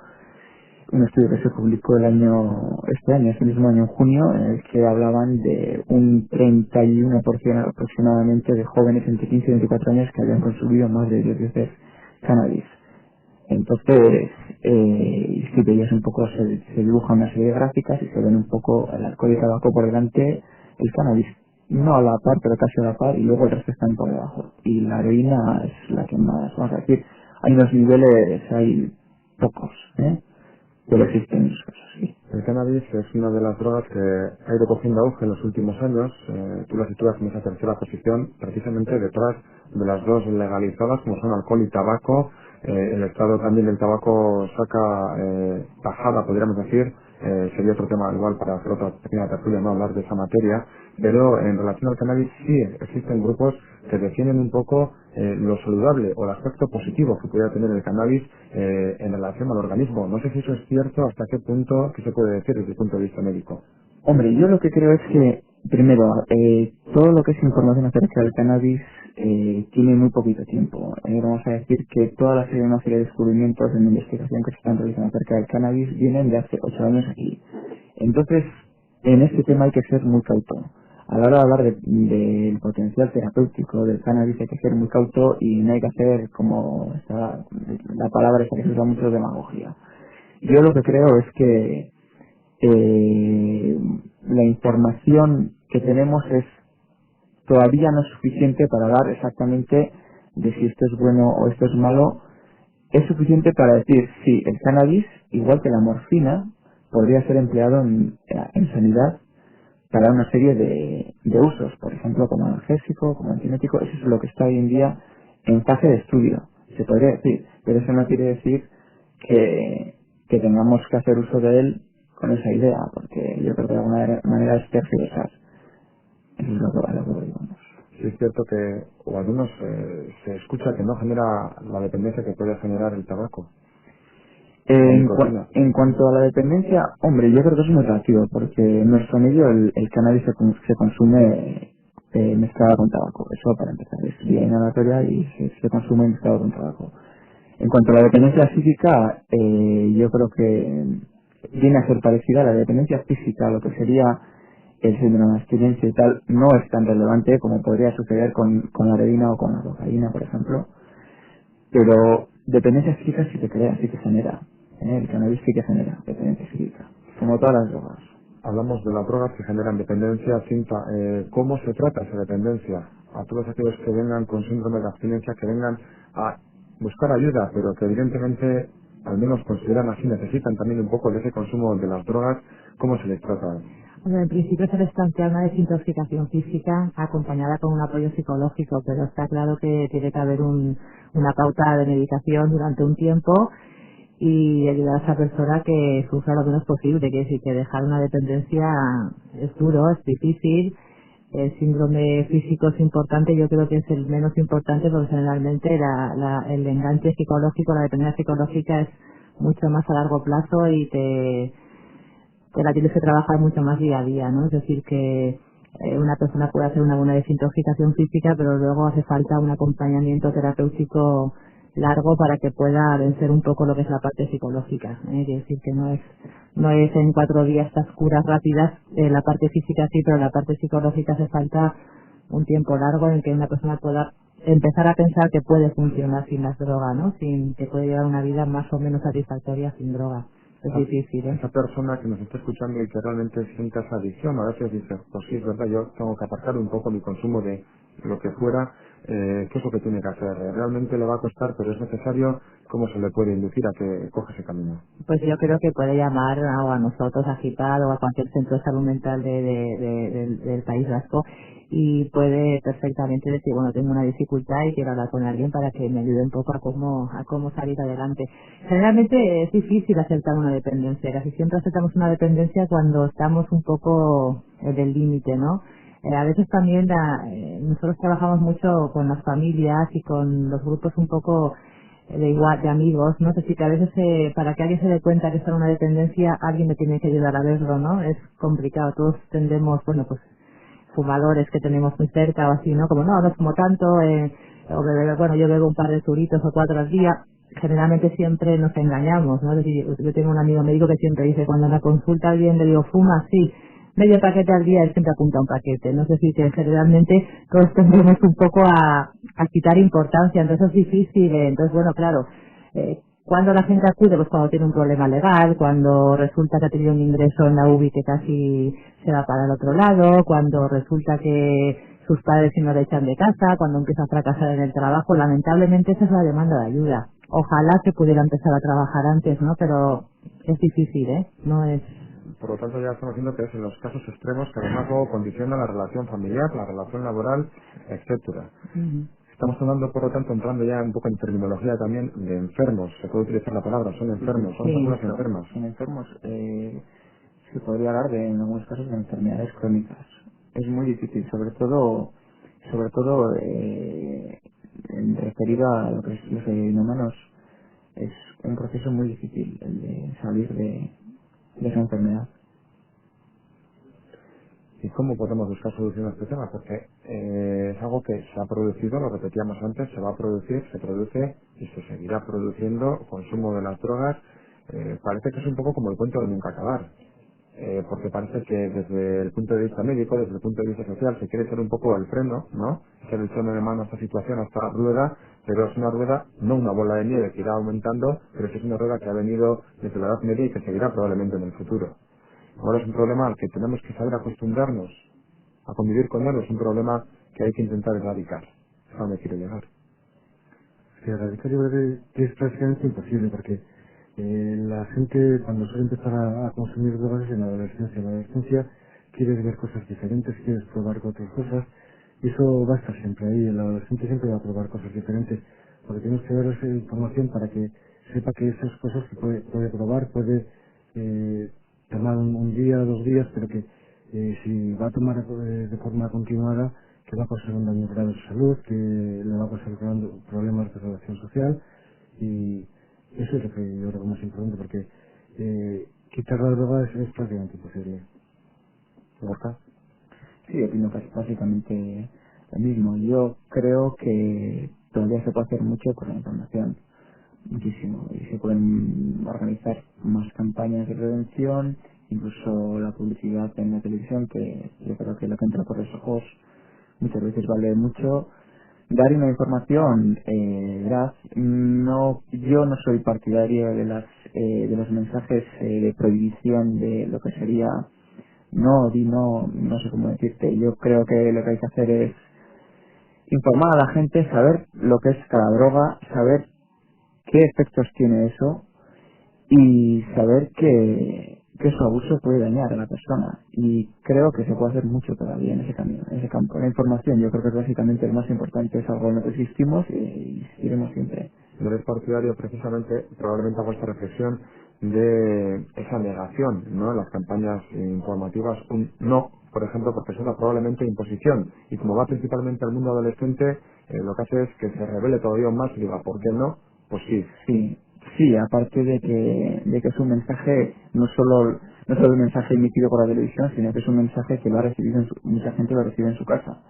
S2: un estudio que se publicó este mismo año en junio, en el que hablaban de un 31% aproximadamente de jóvenes entre 15 y 24 años que habían consumido más de 10 veces cannabis. Entonces, si veías un poco, se dibujan una serie de gráficas y se ven un poco el alcohol y el tabaco por delante, el cannabis no a la par, pero casi a la par, y luego el resto están por debajo. Y la heroína es la que más, vamos a decir, hay unos niveles, hay pocos, pero existen esos casos, sí.
S1: El cannabis es una de las drogas que ha ido cogiendo auge en los últimos años. Tú la sitúas en esa tercera posición, precisamente detrás de las dos legalizadas, como son alcohol y tabaco. El Estado también del tabaco saca tajada, podríamos decir. Sería otro tema igual para hacer otra pequeña tertulia, no hablar de esa materia. Pero en relación al cannabis sí existen grupos que defienden un poco lo saludable o el aspecto positivo que pueda tener el cannabis en relación al organismo. No sé si eso es cierto, hasta qué punto, qué se puede decir desde el punto de vista médico.
S2: Hombre, yo lo que creo es que, primero, todo lo que es información acerca del cannabis tiene muy poquito tiempo. Vamos a decir que una serie de descubrimientos en investigación que se están realizando acerca del cannabis vienen de hace 8 años aquí. Entonces, en este tema hay que ser muy cauto. A la hora de hablar del potencial terapéutico del cannabis hay que ser muy cauto y no hay que hacer como la palabra esa que se usa mucho, demagogia. Yo lo que creo es que la información que tenemos todavía no es suficiente para dar exactamente de si esto es bueno o esto es malo. Es suficiente para decir si el cannabis, igual que la morfina, podría ser empleado en sanidad para una serie de usos, por ejemplo como analgésico, como antimético. Eso es lo que está hoy en día en fase de estudio, se podría decir, pero eso no quiere decir que tengamos que hacer uso de él con esa idea, porque yo creo que de alguna manera es tergiversar. Eso es lo que digamos.
S1: Sí es cierto que, o al menos se escucha que no genera la dependencia que puede generar el tabaco.
S2: En cuanto a la dependencia, hombre, yo creo que es muy relativo, porque en nuestro medio el cannabis se consume mezclado con tabaco. Eso para empezar, es vía inhalatoria y se consume mezclado con tabaco. En cuanto a la dependencia física, yo creo que viene a ser parecida a la dependencia física, lo que sería el síndrome de abstinencia y tal, no es tan relevante como podría suceder con la heroína o con la cocaína, por ejemplo, pero dependencia física sí que genera, el cannabis sí que genera dependencia física, como todas las drogas.
S1: Hablamos de las drogas que generan dependencia, Cinta. ¿Cómo se trata esa dependencia? A todos aquellos que vengan con síndrome de abstinencia, que vengan a buscar ayuda, pero que evidentemente, al menos consideran así, necesitan también un poco de ese consumo de las drogas, ¿cómo se les trata?
S3: Bueno, en principio se les plantea una desintoxicación física acompañada con un apoyo psicológico, pero está claro que tiene que haber una pauta de medicación durante un tiempo y ayudar a esa persona que sufra lo menos posible. Quiere decir que dejar una dependencia es duro, es difícil. El síndrome físico es importante, yo creo que es el menos importante porque generalmente el enganche psicológico, la dependencia psicológica es mucho más a largo plazo y te la tienes que trabajar mucho más día a día, ¿no? Es decir, que una persona puede hacer una buena desintoxicación física, pero luego hace falta un acompañamiento terapéutico largo para que pueda vencer un poco lo que es la parte psicológica. Es decir, que no es en 4 días estas curas rápidas, la parte física sí, pero la parte psicológica hace falta un tiempo largo en que una persona pueda empezar a pensar que puede funcionar sin las drogas, ¿no? Que puede llevar una vida más o menos satisfactoria sin droga. Es difícil, ¿eh?
S1: Esa persona que nos está escuchando y que realmente sienta esa adicción, a veces dice, pues sí, es verdad, yo tengo que aparcar un poco mi consumo de lo que fuera, ¿qué es lo que tiene que hacer? Realmente le va a costar, pero es necesario. ¿Cómo se le puede inducir a que coge ese camino?
S3: Pues yo creo que puede llamar o a nosotros, a GIPAD o a cualquier centro de salud mental del País Vasco y puede perfectamente decir, bueno, tengo una dificultad y quiero hablar con alguien para que me ayude un poco a cómo salir adelante. Generalmente es difícil aceptar una dependencia, casi siempre aceptamos una dependencia cuando estamos un poco del límite, ¿no? A veces también nosotros trabajamos mucho con las familias y con los grupos un poco de igual, de amigos, ¿no? Es decir, que a veces para que alguien se dé cuenta que está en una dependencia, alguien le tiene que ayudar a verlo, ¿no? Es complicado, todos tendemos, bueno, pues fumadores que tenemos muy cerca o así, ¿no? Como no fumo tanto, o bueno, yo bebo un par de turitos o 4 al día. Generalmente siempre nos engañamos, ¿no? Es decir, yo tengo un amigo médico que siempre dice, cuando en la consulta alguien le digo, fuma, sí, medio paquete al día, él siempre apunta un paquete, ¿no? Es decir, que generalmente todos tendemos un poco a quitar importancia, entonces es difícil, entonces bueno, claro, cuando la gente acude, pues cuando tiene un problema legal, cuando resulta que ha tenido un ingreso en la UBI que casi se va para el otro lado, cuando resulta que sus padres si no le echan de casa, cuando empieza a fracasar en el trabajo, lamentablemente esa es la demanda de ayuda. Ojalá se pudiera empezar a trabajar antes, ¿no? Pero es difícil, ¿eh? No es...
S1: Por lo tanto, ya estamos viendo que es en los casos extremos que además luego condiciona la relación familiar, la relación laboral, etcétera. Estamos hablando, por lo tanto, entrando ya un poco en terminología también de enfermos. Se puede utilizar la palabra, son enfermos, son personas enfermas.
S2: Son enfermos. Se podría hablar de, en algunos casos, de enfermedades crónicas. Es muy difícil, sobre todo referido a lo que es los inhumanos. Es un proceso muy difícil el de salir de esa enfermedad.
S1: ¿Y cómo podemos buscar solución a este tema? Porque es algo que se ha producido, lo repetíamos antes, se va a producir, se produce y se seguirá produciendo consumo de las drogas. Parece que es un poco como el cuento de nunca acabar. Porque parece que desde el punto de vista médico, desde el punto de vista social, se quiere echar un poco el freno, ¿no? Echar el freno de mano a esta situación, a esta rueda, pero es una rueda, no una bola de nieve que irá aumentando, pero sí es una rueda que ha venido desde la Edad Media y que seguirá probablemente en el futuro. Ahora es un problema al que tenemos que saber acostumbrarnos a convivir con él, es un problema que hay que intentar erradicar. Es a donde quiero llegar.
S4: Sí, erradicar yo creo que es prácticamente imposible porque la gente cuando suele empezar a consumir drogas es en la adolescencia. En la adolescencia quieres ver cosas diferentes, quieres probar otras cosas y eso va a estar siempre ahí. El adolescente siempre va a probar cosas diferentes porque tienes que dar esa información para que sepa que esas cosas que puede probar, puede tomar un día, 2 días, pero que si va a tomar de forma continuada, que va a causar un daño grave a su salud, que le va a causar problemas de relación social y eso es lo que yo creo que es más importante porque quitar la droga es prácticamente imposible.
S1: ¿Borja?
S2: Sí, opino básicamente lo mismo. Yo creo que todavía se puede hacer mucho con la información, muchísimo, y se pueden organizar más campañas de prevención, incluso la publicidad en la televisión, que yo creo que lo que entra por los ojos muchas veces vale mucho. Dar una información veraz. Yo no soy partidario de los mensajes de prohibición de lo que sería no sé cómo decirte. Yo creo que lo que hay que hacer es informar a la gente, saber lo que es cada droga, saber qué efectos tiene eso y saber que su abuso puede dañar a la persona. Y creo que se puede hacer mucho todavía en ese camino, en ese campo. La información yo creo que es básicamente lo más importante, es algo en lo que existimos y seguiremos siempre.
S1: No eres partidario precisamente, probablemente hago esta reflexión, de esa negación, ¿no? En las campañas informativas, un no, por ejemplo, porque es una probablemente imposición. Y como va principalmente al mundo adolescente, lo que hace es que se revele todavía más y diga, ¿por qué no? Pues sí.
S2: Sí, aparte de que es un mensaje, no solo un mensaje emitido por la televisión, sino que es un mensaje que lo ha recibido mucha gente lo recibe en su casa.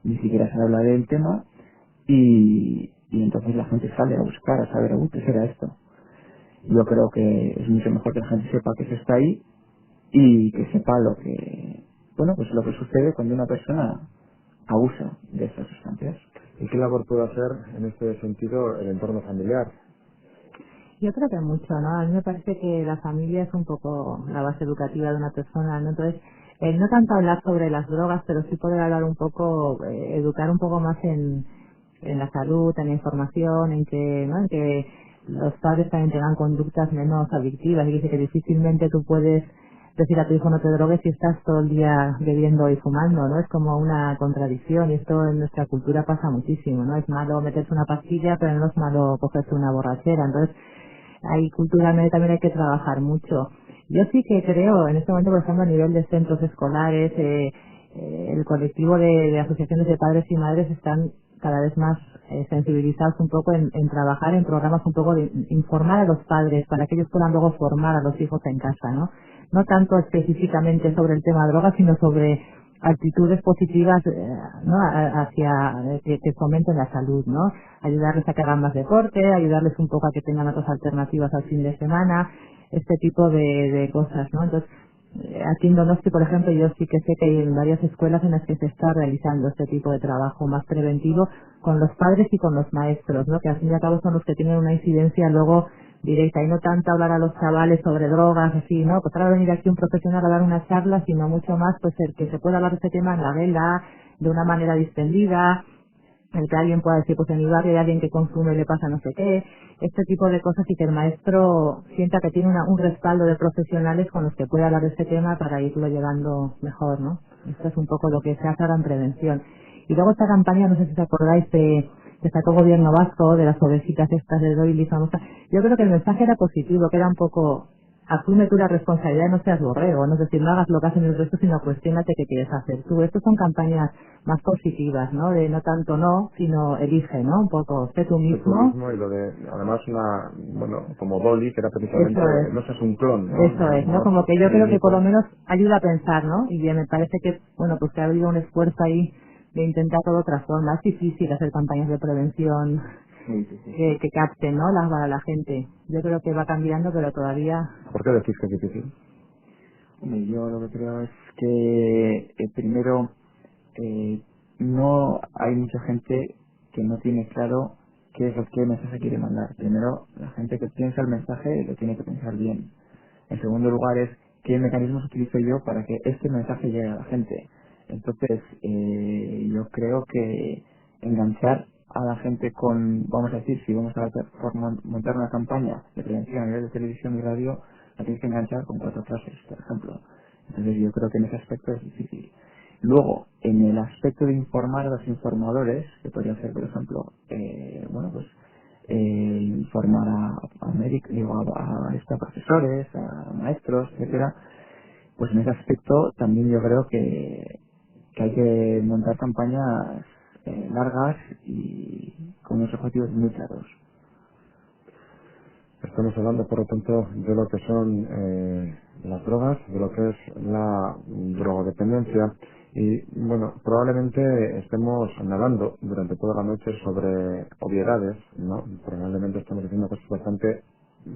S2: Ni siquiera se habla del tema y entonces la gente sale a buscar, a saber, ¿qué será esto? Yo creo que es mucho mejor que la gente sepa que se está ahí y que sepa lo que sucede cuando una persona abusa de estas sustancias.
S1: ¿Y qué labor puede hacer en este sentido el entorno familiar?
S3: Yo creo que mucho, ¿no? A mí me parece que la familia es un poco la base educativa de una persona, ¿no? Entonces, no tanto hablar sobre las drogas, pero sí poder hablar un poco, educar un poco más en la salud, en la información, en que los padres también tengan conductas menos adictivas. Y dice que difícilmente tú puedes decir a tu hijo no te drogues si estás todo el día bebiendo y fumando, ¿no? Es como una contradicción y esto en nuestra cultura pasa muchísimo, ¿no? Es malo meterse una pastilla, pero no es malo cogerse una borrachera. Entonces, ahí culturalmente también hay que trabajar mucho. Yo sí que creo, en este momento, por ejemplo, a nivel de centros escolares, el colectivo de asociaciones de padres y madres están cada vez más sensibilizados un poco en trabajar en programas un poco de informar a los padres para que ellos puedan luego formar a los hijos en casa, ¿no? No tanto específicamente sobre el tema de drogas, sino sobre actitudes positivas, ¿no? Que fomenten la salud, ¿no? Ayudarles a que hagan más deporte, ayudarles un poco a que tengan otras alternativas al fin de semana, este tipo de cosas, ¿no? Entonces, aquí en Donosti, por ejemplo, yo sí que sé que hay varias escuelas en las que se está realizando este tipo de trabajo más preventivo con los padres y con los maestros, ¿no? Que al fin y al cabo son los que tienen una incidencia luego directa y no tanto hablar a los chavales sobre drogas, así, ¿no? Pues ahora va a venir aquí un profesional a dar una charla, sino mucho más, pues el que se pueda hablar de este tema en la vela, de una manera distendida, el que alguien pueda decir, pues en mi barrio hay alguien que consume y le pasa no sé qué, este tipo de cosas, y que el maestro sienta que tiene un respaldo de profesionales con los que puede hablar de este tema para irlo llevando mejor, ¿no? Esto es un poco lo que se hace ahora en prevención. Y luego esta campaña, no sé si os acordáis, que sacó Gobierno Vasco, de las ovecitas estas de Doily famosa. Yo creo que el mensaje era positivo, que era un poco: asume tú la responsabilidad y no seas borrego, no es decir, no hagas lo que hacen el resto, sino cuestiónate qué quieres hacer tú. Estas son campañas más positivas, ¿no? De no tanto no, sino elige, ¿no? Un poco, sé tú
S1: De tú
S3: mismo.
S1: mismo, y lo de, además, bueno, como Dolly, que era precisamente,
S3: Eso es,
S1: no seas un clon, ¿no?
S3: eso es, ¿no?
S1: No
S3: Como que yo
S1: ser
S3: creo que por lo
S1: único.
S3: menos ayuda a pensar, ¿no? Y bien, me parece que, bueno, pues que ha habido un esfuerzo ahí de intentar de otra forma. Es difícil hacer campañas de prevención que capten, ¿no? La gente. Yo creo que va cambiando, pero todavía.
S1: ¿Por qué decís que es difícil?
S2: Hombre, yo lo que creo es que primero eh, no hay mucha gente que no tiene claro qué mensaje quiere mandar. Primero, la gente que piensa el mensaje lo tiene que pensar bien. En segundo lugar es qué mecanismos utilizo yo para que este mensaje llegue a la gente. Entonces, yo creo que enganchar a la gente con, vamos a decir, si vamos a montar una campaña de prevención a nivel de televisión y radio, la tienes que enganchar con 4 frases, por ejemplo. Entonces yo creo que en ese aspecto es difícil. Luego, en el aspecto de informar a los informadores, que podría ser, por ejemplo, bueno, pues informar a profesores, a maestros, etcétera, pues en ese aspecto también yo creo que hay que montar campañas largas y con unos objetivos muy claros.
S1: Estamos hablando, por lo tanto, de lo que son las drogas, de lo que es la drogodependencia, y, bueno, probablemente estemos nadando durante toda la noche sobre obviedades, ¿no? Probablemente estamos diciendo cosas bastante,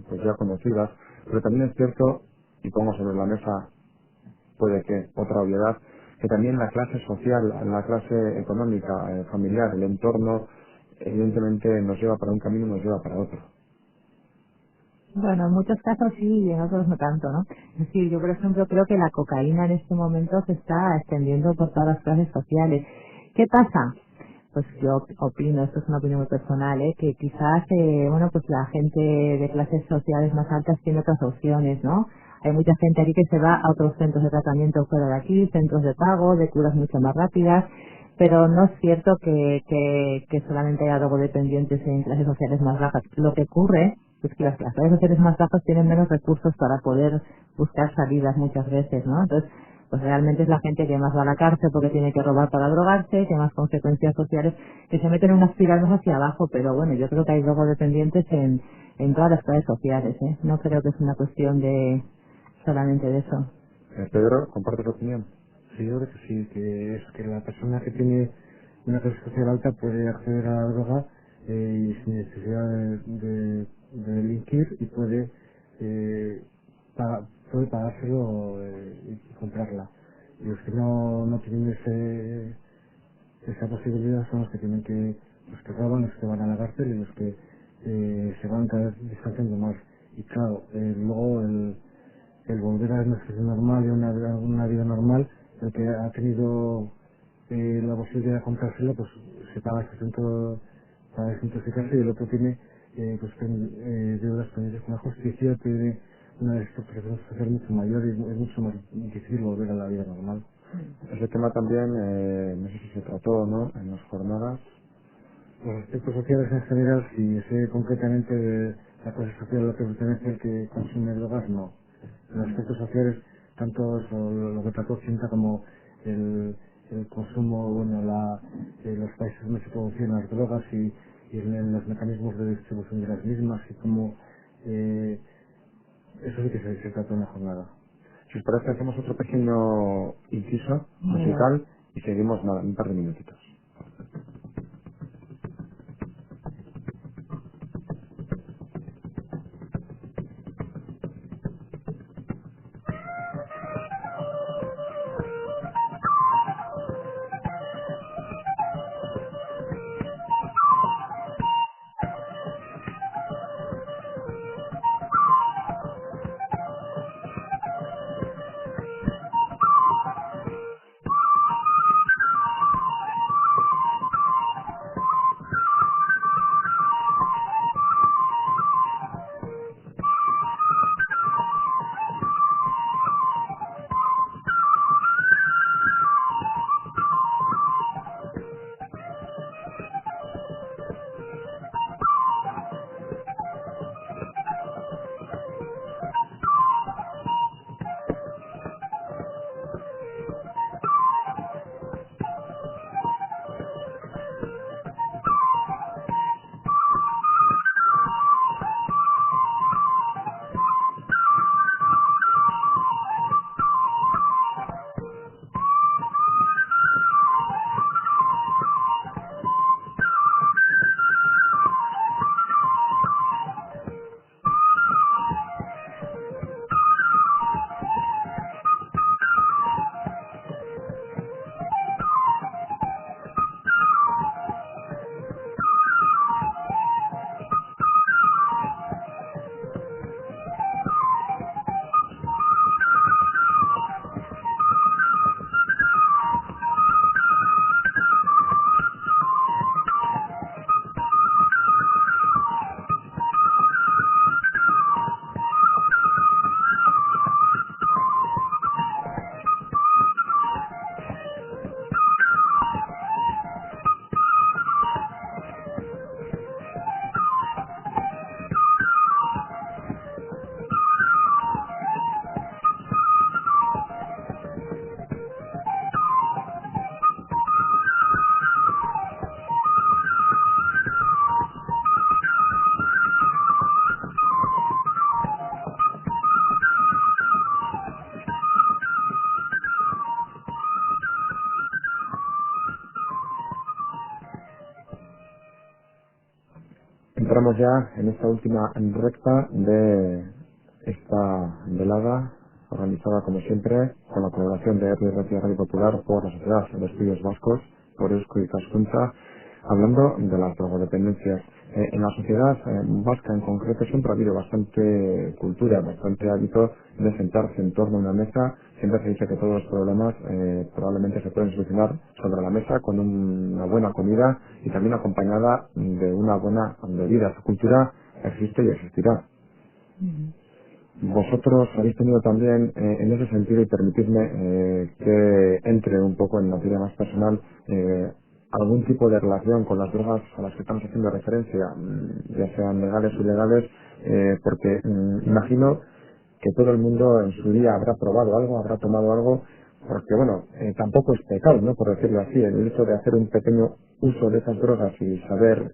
S1: pues, ya conocidas, pero también es cierto, y pongo sobre la mesa, puede que otra obviedad, que también la clase social, la clase económica, familiar, el entorno, evidentemente nos lleva para un camino y nos lleva para otro.
S3: Bueno, en muchos casos sí y en otros no tanto, ¿no? Es decir, yo por ejemplo creo que la cocaína en este momento se está extendiendo por todas las clases sociales. ¿Qué pasa? Pues yo opino, esto es una opinión muy personal, que quizás, bueno, pues la gente de clases sociales más altas tiene otras opciones, ¿no? Hay mucha gente aquí que se va a otros centros de tratamiento fuera de aquí, centros de pago, de curas mucho más rápidas, pero no es cierto que solamente haya drogodependientes en clases sociales más bajas. Lo que ocurre es que las clases sociales más bajas tienen menos recursos para poder buscar salidas muchas veces, ¿no? Entonces, pues realmente es la gente que más va a la cárcel porque tiene que robar para drogarse, que más consecuencias sociales, que se meten en una espiral más hacia abajo, pero bueno, yo creo que hay drogodependientes en todas las clases sociales, ¿eh? No creo que es una cuestión de solamente de eso.
S1: Pedro, ¿comparte tu opinión?
S4: Sí, yo creo que sí, que es que la persona que tiene una clase social alta puede acceder a la droga y sin necesidad de delinquir, y eh, puede pagárselo y comprarla. Y los que no tienen esa posibilidad son los que tienen los que roban, los que van a la cárcel, y los que se van cada vez distanciando más. Y claro, luego el volver a una situación normal y una vida normal, el que ha tenido la posibilidad de comprárselo, pues se paga este centro para desintoxicarse, y el otro tiene deudas pendientes con la justicia, tiene una destructuración social mucho mayor, y es mucho más difícil volver a la vida normal.
S1: Ese tema también, no sé si se trató, ¿no?, en las jornadas.
S4: Los aspectos sociales en general, si sé concretamente de la clase social a la que pertenece el que consume drogas, no. Los aspectos sociales, tanto lo que trató Cinta como el el consumo, bueno, los países donde se producen las drogas y en los mecanismos de distribución de las mismas y cómo eso sí que se trata en la jornada.
S1: Si os parece, hacemos otro pequeño inciso musical y seguimos nada, un par de minutitos. Entramos ya en esta última recta de esta velada, organizada como siempre con la colaboración de Radio Popular por la Sociedad de Estudios Vascos, por Eusko y Ikaskuntza, hablando de las drogodependencias. En la sociedad vasca en concreto siempre ha habido bastante cultura, bastante hábito de sentarse en torno a una mesa. Siempre se dice que todos los problemas probablemente se pueden solucionar sobre la mesa con una buena comida y también acompañada de una buena bebida. Esa cultura existe y existirá. Vosotros habéis tenido también, en ese sentido, y permitidme que entre un poco en materia más personal, algún tipo de relación con las drogas a las que estamos haciendo referencia, ya sean legales o ilegales, porque imagino que todo el mundo en su día habrá probado algo, habrá tomado algo, porque bueno, tampoco es pecado, ¿no?, por decirlo así, el hecho de hacer un pequeño uso de esas drogas y saber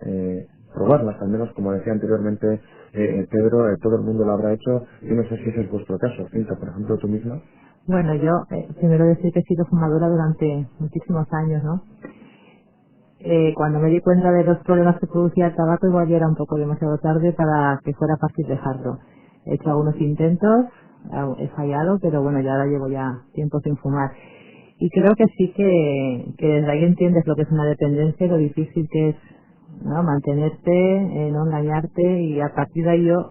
S1: probarlas, al menos como decía anteriormente Pedro, todo el mundo lo habrá hecho. Yo no sé si ese es vuestro caso, Cinta, por ejemplo, tú misma.
S3: Bueno, yo primero decir que he sido fumadora durante muchísimos años, ¿no? Cuando me di cuenta de los problemas que producía el tabaco, igual ya era un poco demasiado tarde para que fuera fácil dejarlo. He hecho algunos intentos, he fallado, pero bueno, ya ahora llevo ya tiempo sin fumar. Y creo que sí que desde ahí entiendes lo que es una dependencia y lo difícil que es, ¿no?, mantenerte, no engañarte, y a partir de ahí yo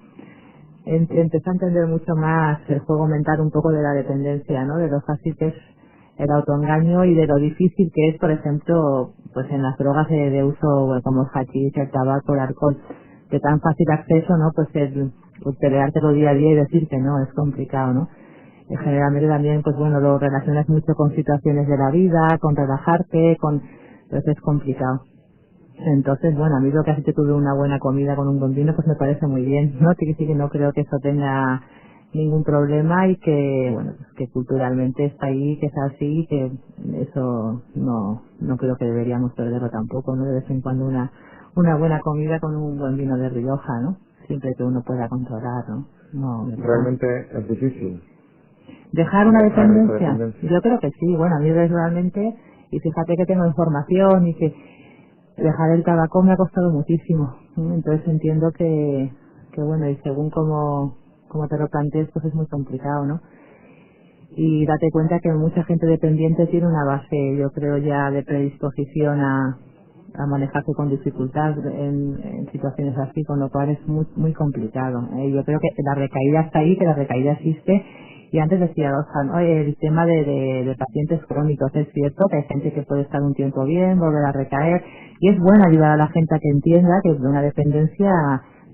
S3: empecé a entender mucho más el juego mental un poco de la dependencia, ¿no?, de lo fácil que es el autoengaño y de lo difícil que es, por ejemplo, pues en las drogas de uso, bueno, como el hachís, el tabaco, el alcohol, de tan fácil acceso, ¿no?, pues el peleártelo día a día y decir que no, es complicado, ¿no? Generalmente también, pues bueno, lo relacionas mucho con situaciones de la vida, con relajarte, entonces es complicado. Entonces, bueno, a mí lo que hace que tuve una buena comida con un buen vino, pues me parece muy bien, ¿no? Sí que no creo que eso tenga ningún problema y que, bueno, pues que culturalmente está ahí, que es así, que eso no creo que deberíamos perderlo tampoco, ¿no? De vez en cuando una buena comida con un buen vino de Rioja, ¿no? Siempre que uno pueda controlar, ¿no?
S1: Realmente es difícil
S3: dejar una
S1: dejar esa
S3: dependencia.
S1: dependencia.
S3: Yo creo que sí, bueno, a mí realmente, y fíjate que tengo información y que dejar el tabaco me ha costado muchísimo, ¿no? Entonces entiendo que bueno, y según como te lo plantees, pues es muy complicado, ¿no? Y date cuenta que mucha gente dependiente tiene una base, yo creo, ya de predisposición a manejarse con dificultad en situaciones así, con lo cual es muy complicado. Yo creo que la recaída está ahí, que la recaída existe. Y antes decía Rosa, oye, el tema de pacientes crónicos, es cierto que hay gente que puede estar un tiempo bien, volver a recaer, y es bueno ayudar a la gente a que entienda que una dependencia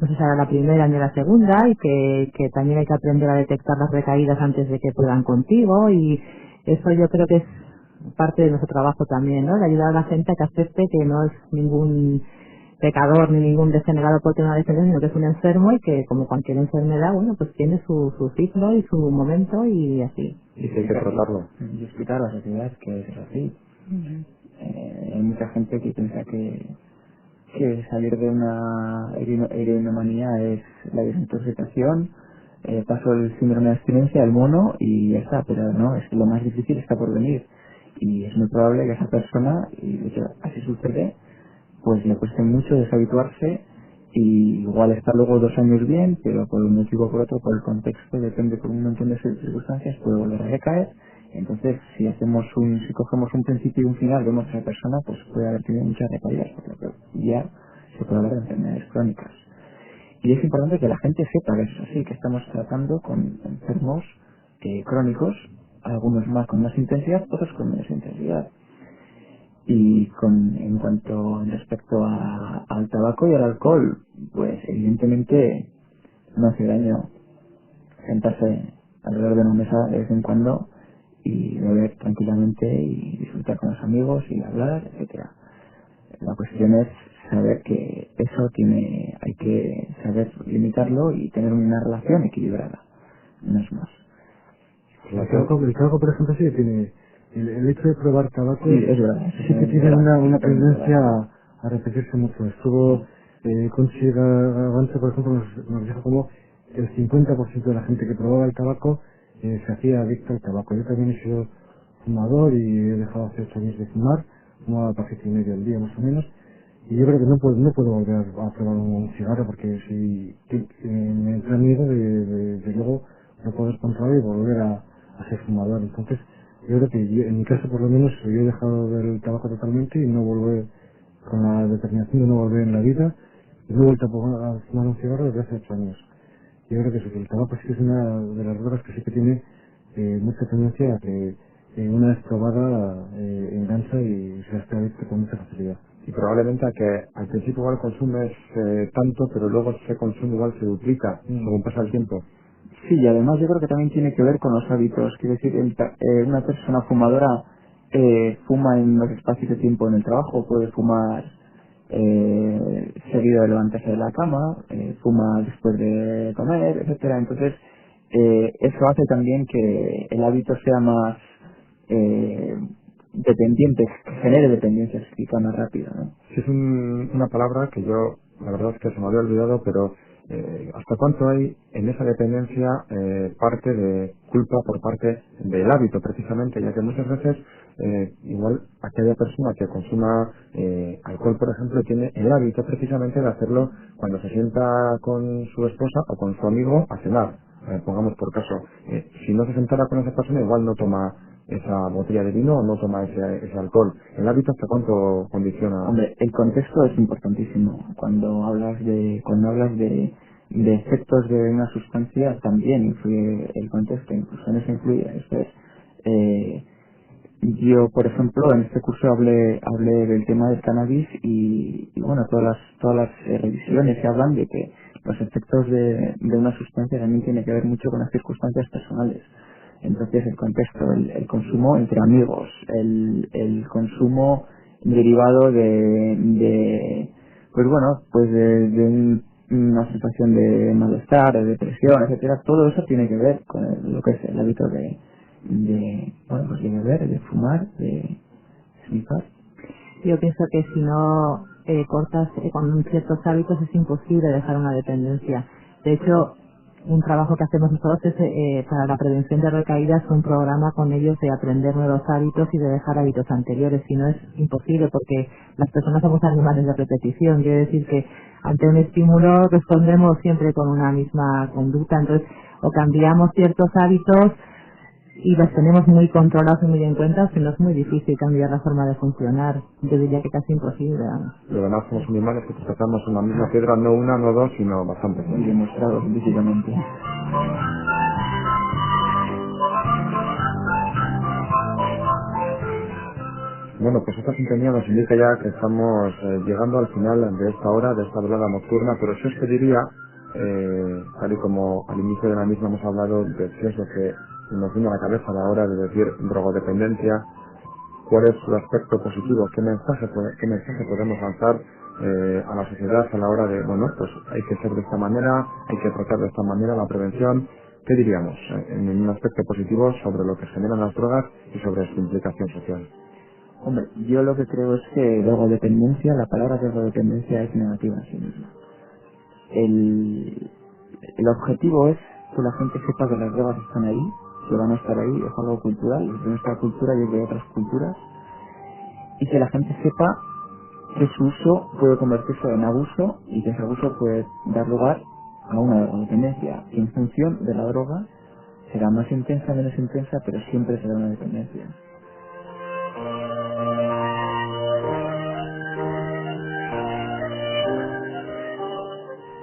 S3: no se será la primera ni la segunda, y que también hay que aprender a detectar las recaídas antes de que puedan contigo, y eso yo creo que es parte de nuestro trabajo también, ¿no? De ayudar a la gente a que acepte que no es ningún pecador ni ningún degenerado por tener una dependencia, sino que es un enfermo y que, como cualquier enfermedad, bueno, pues tiene su ciclo y su momento y así.
S1: Y que hay que tratarlo.
S2: Y explicar a la sociedad que es así. Hay mucha gente que piensa que salir de una heroinomanía es la desintoxicación, paso el síndrome de abstinencia, el mono y ya está, pero no, es que lo más difícil está por venir. Y es muy probable que esa persona, y de hecho así sucede, pues le cueste mucho deshabituarse y igual está luego 2 años bien, pero por un motivo o por otro, por el contexto, depende por un montón de circunstancias, puede volver a recaer. Entonces, si cogemos un principio y un final, vemos a esa persona, pues puede haber tenido muchas recaídas, porque ya se puede hablar de enfermedades crónicas. Y es importante que la gente sepa que es así, que estamos tratando con enfermos crónicos, algunos más con más intensidad, otros con menos intensidad. Y en cuanto respecto al tabaco y al alcohol, pues evidentemente no hace daño sentarse alrededor de una mesa de vez en cuando y beber tranquilamente y disfrutar con los amigos y hablar, etcétera. La cuestión es saber que eso hay que saber limitarlo y tener una relación equilibrada, no es más.
S4: El tabaco, por ejemplo, sí que tiene el hecho de probar tabaco,
S2: Sí, es verdad.
S4: sí que tiene una tendencia a repetirse mucho. Estuvo Conchi Gavance, por ejemplo, nos dijo como el 50% de la gente que probaba el tabaco se hacía adicto al tabaco. Yo también he sido fumador y he dejado hace 8 años de fumar, fumaba paquete y medio al día más o menos, y yo creo que no puedo volver a probar un cigarro porque si me entra miedo de luego no poder controlar y volver a ser fumador. Entonces yo creo que en mi caso por lo menos yo he dejado del tabaco totalmente y no volver con la determinación de no volver en la vida, y no he vuelto a fumar un cigarro desde hace 8 años. Yo creo que sí, que el tabaco sí que es una de las drogas que sí que tiene mucha tendencia a que una vez probada engancha y se hace adicto con mucha facilidad.
S1: Y probablemente a que al principio igual consumes tanto, pero luego ese consumo igual se duplica según pasa el tiempo.
S2: Sí, y además yo creo que también tiene que ver con los hábitos. Quiero decir, una persona fumadora fuma en los espacios de tiempo en el trabajo, puede fumar seguido de levantarse de la cama, fuma después de comer, etcétera. Entonces, eso hace también que el hábito sea más dependiente, que genere dependencia psíquica más rápido, ¿no?
S1: Sí, es una palabra que yo, la verdad es que se me había olvidado, pero ¿hasta cuánto hay en esa dependencia parte de culpa por parte del hábito, precisamente? Ya que muchas veces, igual aquella persona que consuma alcohol, por ejemplo, tiene el hábito precisamente de hacerlo cuando se sienta con su esposa o con su amigo a cenar. Pongamos por caso, si no se sentara con esa persona, igual no toma esa botella de vino o no toma ese alcohol. ¿El hábito hasta cuánto condiciona?
S2: Hombre, el contexto es importantísimo. Cuando hablas de efectos de una sustancia, también influye el contexto, incluso en eso influye. Esto es, yo, por ejemplo, en este curso hablé del tema del cannabis y bueno, todas las revisiones se hablan de que los efectos de una sustancia también tiene que ver mucho con las circunstancias personales. Entonces el contexto, el consumo entre amigos, el consumo derivado de una situación de malestar, de depresión, etcétera, todo eso tiene que ver con lo que es el hábito de bueno, pues de beber, de fumar, de snifar.
S3: Yo pienso que si no cortas con ciertos hábitos es imposible dejar una dependencia. De hecho, un trabajo que hacemos nosotros es para la prevención de recaídas, un programa con ellos de aprender nuevos hábitos y de dejar hábitos anteriores. Si no, es imposible porque las personas somos animales de repetición. Quiere decir que ante un estímulo respondemos siempre con una misma conducta. Entonces, o cambiamos ciertos hábitos y los tenemos muy controlados y muy en cuenta, si no es muy difícil cambiar la forma de funcionar. Yo diría que casi imposible.
S1: Lo demás somos animales que tratamos en la misma piedra, no una, no dos, sino bastantes.
S2: Y demostrado científicamente.
S1: Bueno, pues esta sintonía nos indica ya que estamos llegando al final de esta hora, de esta velada nocturna, pero si os pediría, tal y como al inicio de la misma hemos hablado de qué es lo que nos viene a la cabeza a la hora de decir drogodependencia, cuál es su aspecto positivo, qué mensaje podemos lanzar a la sociedad a la hora de, bueno, pues hay que ser de esta manera, hay que tratar de esta manera la prevención. ¿Qué diríamos en un aspecto positivo sobre lo que generan las drogas y sobre su implicación social?
S2: Hombre, yo lo que creo es que drogodependencia, la palabra drogodependencia es negativa en sí misma. El objetivo es que la gente sepa que las drogas están ahí, que van a estar ahí, es algo cultural, es de nuestra cultura y es de otras culturas, y que la gente sepa que su uso puede convertirse en abuso y que ese abuso puede dar lugar a una dependencia. Y en función de la droga será más intensa, menos intensa, pero siempre será una dependencia.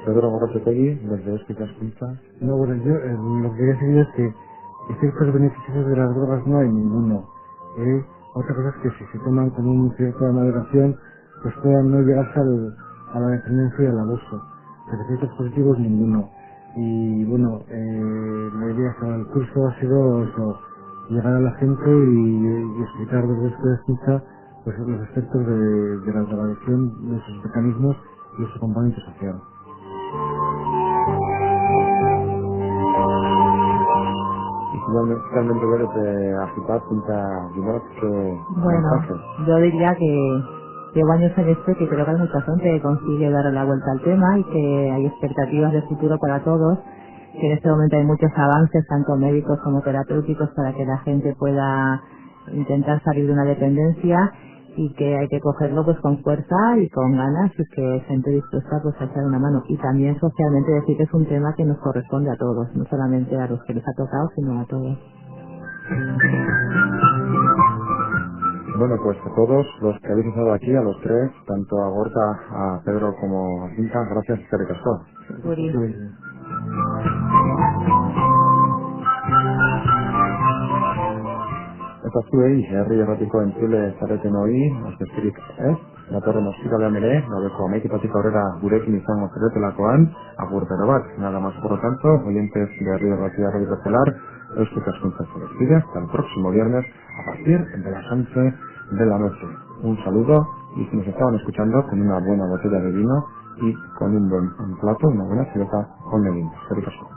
S1: Pedro Gorrotegui, desde Ética Escucha.
S4: No, bueno, yo lo que quería decir es que efectos beneficiosos de las drogas no hay ninguno. Otra cosa es que si se toman con un cierta moderación, pues puedan no llegarse a la dependencia y al abuso. Pero efectos positivos ninguno. Y bueno, la idea para el curso ha sido eso, llegar a la gente y explicar desde esta escucha pues, los aspectos de la drogadicción, de sus mecanismos y de su componente social.
S1: Finalmente desde Agitat, Punta Guinot, que
S3: Bueno, yo diría que llevo años en esto y que creo que hay mucha gente que consigue darle la vuelta al tema y que hay expectativas de futuro para todos, que en este momento hay muchos avances, tanto médicos como terapéuticos, para que la gente pueda intentar salir de una dependencia y que hay que cogerlo pues con fuerza y con ganas y que gente dispuesta pues a echar una mano. Y también socialmente decir que es un tema que nos corresponde a todos, no solamente a los que les ha tocado, sino a todos.
S1: Bueno, pues a todos los que habéis estado aquí, a los tres, tanto a Gorka, a Pedro como a Cinta, gracias, Eskerrik asko. Eta zuei, herri erratiko entzule zareten hori, azkezkirik ez, datorren ostiralean ere, gabeko 11:00 aurrera gurekin izango zaretelakoan, agur bero bat, nada más por lo tanto, oyentes de Herri Erratia Radio Popular, Euskal Askuntza se despide hasta el próximo viernes a partir de las 11 de la noche. Un saludo y si nos estaban escuchando con una buena botella de vino y con un buen plato, una buena cerveza con melín. Eskerrik asko.